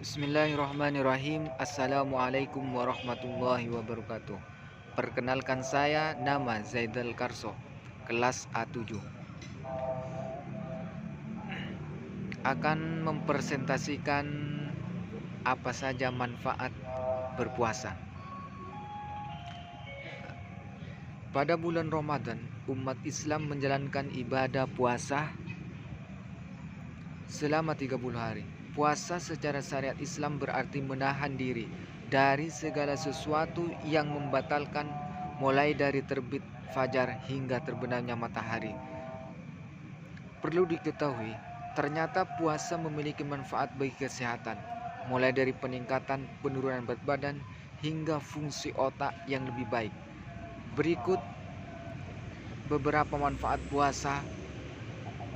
Bismillahirrahmanirrahim. Assalamualaikum warahmatullahi wabarakatuh. Perkenalkan, saya nama Zaidal Karso, kelas A7. Akan mempresentasikan apa saja manfaat berpuasa. Pada bulan Ramadan, umat Islam menjalankan ibadah puasa selama 30 hari. Puasa secara syariat Islam berarti menahan diri dari segala sesuatu yang membatalkan, mulai dari terbit fajar hingga terbenamnya matahari. Perlu diketahui, ternyata puasa memiliki manfaat bagi kesehatan, mulai dari peningkatan penurunan berat badan hingga fungsi otak yang lebih baik. Berikut beberapa manfaat puasa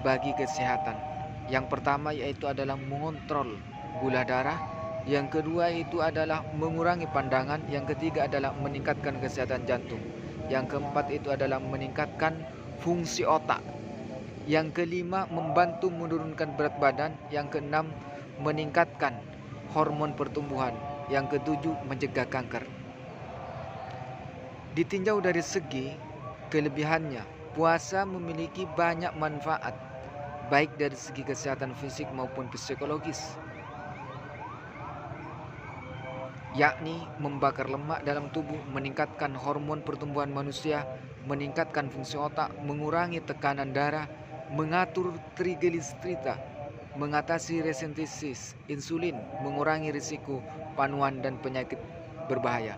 bagi kesehatan. Yang pertama yaitu adalah mengontrol gula darah, yang kedua itu adalah mengurangi pandangan, yang ketiga adalah meningkatkan kesehatan jantung, yang keempat itu adalah meningkatkan fungsi otak, yang kelima membantu menurunkan berat badan, yang keenam meningkatkan hormon pertumbuhan, yang ketujuh mencegah kanker. Ditinjau dari segi kelebihannya, puasa memiliki banyak manfaat, baik dari segi kesehatan fisik maupun psikologis, yakni membakar lemak dalam tubuh, meningkatkan hormon pertumbuhan manusia, meningkatkan fungsi otak, mengurangi tekanan darah, mengatur trigliserida, mengatasi resistensi insulin, mengurangi risiko panuan dan penyakit berbahaya.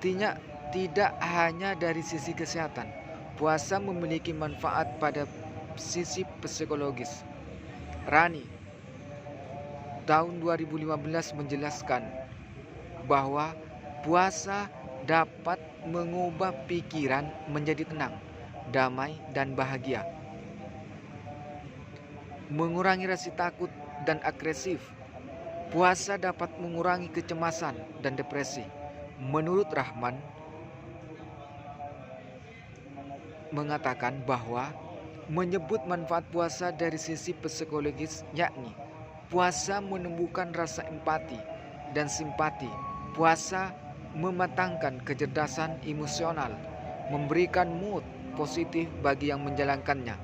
Tidak hanya dari sisi kesehatan, puasa memiliki manfaat pada sisi psikologis. Rani tahun 2015 menjelaskan bahwa puasa dapat mengubah pikiran menjadi tenang, damai, dan bahagia, mengurangi rasa takut dan agresif. Puasa dapat mengurangi kecemasan dan depresi. Menurut Rahman mengatakan bahwa menyebut manfaat puasa dari sisi psikologis, yakni puasa menumbuhkan rasa empati dan simpati. Puasa mematangkan kecerdasan emosional, memberikan mood positif bagi yang menjalankannya.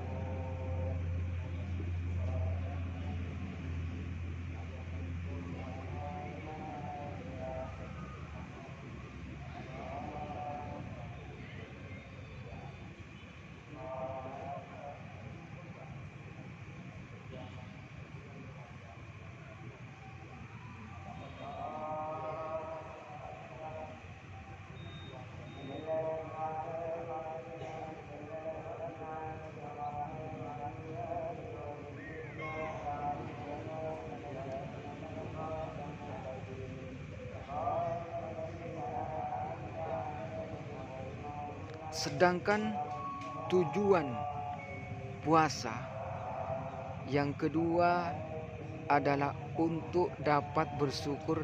Sedangkan tujuan puasa yang kedua adalah untuk dapat bersyukur.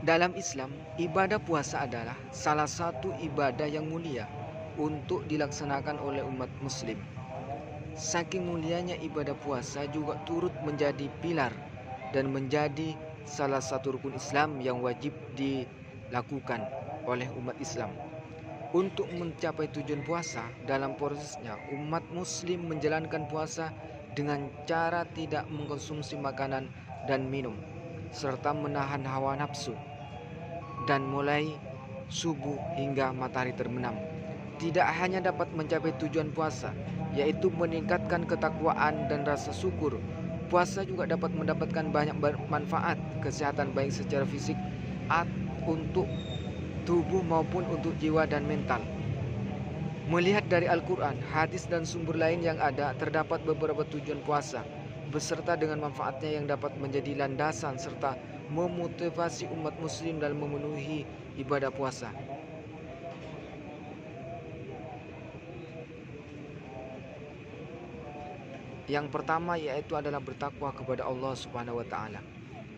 Dalam Islam, ibadah puasa adalah salah satu ibadah yang mulia untuk dilaksanakan oleh umat muslim. Saking mulianya ibadah puasa juga turut menjadi pilar dan menjadi salah satu rukun Islam yang wajib dilakukan oleh umat Islam. Untuk mencapai tujuan puasa, dalam prosesnya umat muslim menjalankan puasa dengan cara tidak mengkonsumsi makanan dan minum, serta menahan hawa nafsu, dan mulai subuh hingga matahari terbenam. Tidak hanya dapat mencapai tujuan puasa, yaitu meningkatkan ketakwaan dan rasa syukur, puasa juga dapat mendapatkan banyak manfaat kesehatan, baik secara fisik untuk tubuh maupun untuk jiwa dan mental. Melihat dari Al-Quran, hadis, dan sumber lain yang ada, terdapat beberapa tujuan puasa, beserta dengan manfaatnya yang dapat menjadi landasan serta memotivasi umat muslim dalam memenuhi ibadah puasa. Yang pertama yaitu adalah bertakwa kepada Allah Subhanahu wa taala.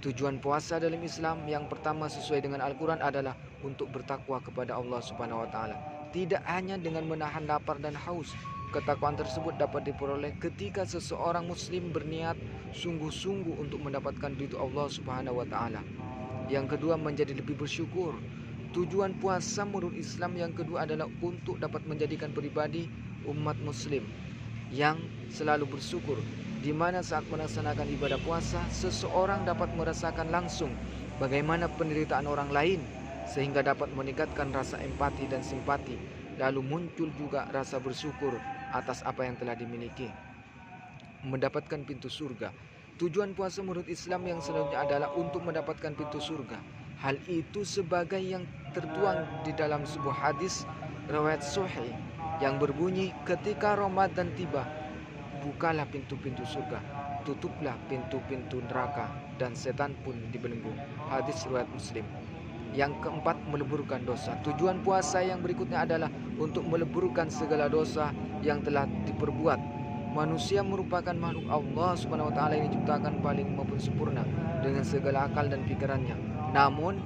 Tujuan puasa dalam Islam yang pertama sesuai dengan Al-Quran adalah untuk bertakwa kepada Allah Subhanahu wa taala. Tidak hanya dengan menahan lapar dan haus, Ketakwaan tersebut dapat diperoleh ketika seseorang muslim berniat sungguh-sungguh untuk mendapatkan ridho Allah Subhanahu wa taala. Yang kedua, menjadi lebih bersyukur. Tujuan puasa menurut Islam yang kedua adalah untuk dapat menjadikan pribadi umat muslim yang selalu bersyukur, di mana saat melaksanakan ibadah puasa seseorang dapat merasakan langsung bagaimana penderitaan orang lain, sehingga dapat meningkatkan rasa empati dan simpati, lalu muncul juga rasa bersyukur atas apa yang telah dimiliki. Mendapatkan pintu surga. Tujuan puasa menurut Islam yang selanjutnya adalah untuk mendapatkan pintu surga. Hal itu sebagai yang tertuang di dalam sebuah hadis riwayat Sahih yang berbunyi, ketika Ramadan tiba, bukalah pintu-pintu surga, tutuplah pintu-pintu neraka, dan setan pun dibelenggu. Hadis riwayat Muslim. Yang keempat, meleburkan dosa. Tujuan puasa yang berikutnya adalah untuk meleburkan segala dosa yang telah diperbuat. Manusia merupakan makhluk Allah Subhanahu wa taala yang diciptakan paling maupun sempurna dengan segala akal dan pikirannya. Namun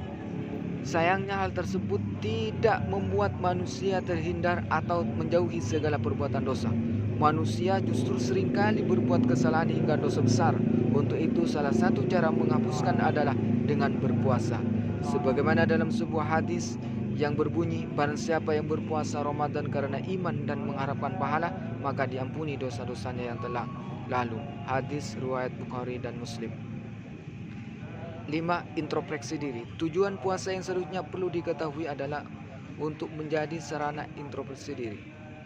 sayangnya hal tersebut tidak membuat manusia terhindar atau menjauhi segala perbuatan dosa. Manusia justru seringkali berbuat kesalahan hingga dosa besar. Untuk itu salah satu cara menghapuskan adalah dengan berpuasa. Sebagaimana dalam sebuah hadis yang berbunyi, barang siapa yang berpuasa Ramadan karena iman dan mengharapkan pahala, maka diampuni dosa-dosanya yang telah lalu. Hadis riwayat Bukhari dan Muslim. 5. Introspeksi diri. Tujuan puasa yang selanjutnya perlu diketahui adalah untuk menjadi sarana introspeksi diri.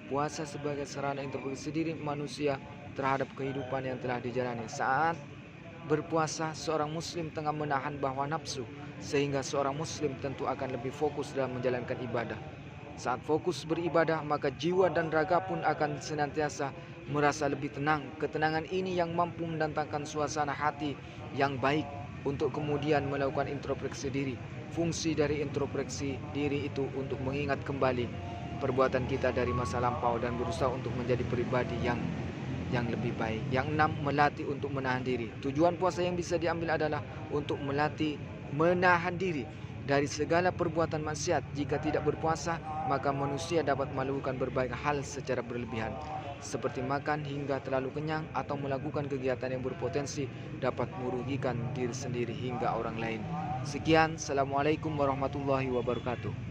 Puasa sebagai sarana introspeksi diri manusia terhadap kehidupan yang telah dijalani. Saat berpuasa, seorang muslim tengah menahan bahwa nafsu, sehingga seorang muslim tentu akan lebih fokus dalam menjalankan ibadah. Saat fokus beribadah, maka jiwa dan raga pun akan senantiasa merasa lebih tenang. Ketenangan ini yang mampu mendatangkan suasana hati yang baik untuk kemudian melakukan introspeksi diri. Fungsi dari introspeksi diri itu untuk mengingat kembali perbuatan kita dari masa lampau dan berusaha untuk menjadi pribadi yang lebih baik. Yang 6, melatih untuk menahan diri. Tujuan puasa yang bisa diambil adalah untuk melatih menahan diri dari segala perbuatan maksiat. Jika tidak berpuasa, maka manusia dapat melakukan berbagai hal secara berlebihan, seperti makan hingga terlalu kenyang atau melakukan kegiatan yang berpotensi dapat merugikan diri sendiri hingga orang lain. Sekian, Assalamualaikum warahmatullahi wabarakatuh.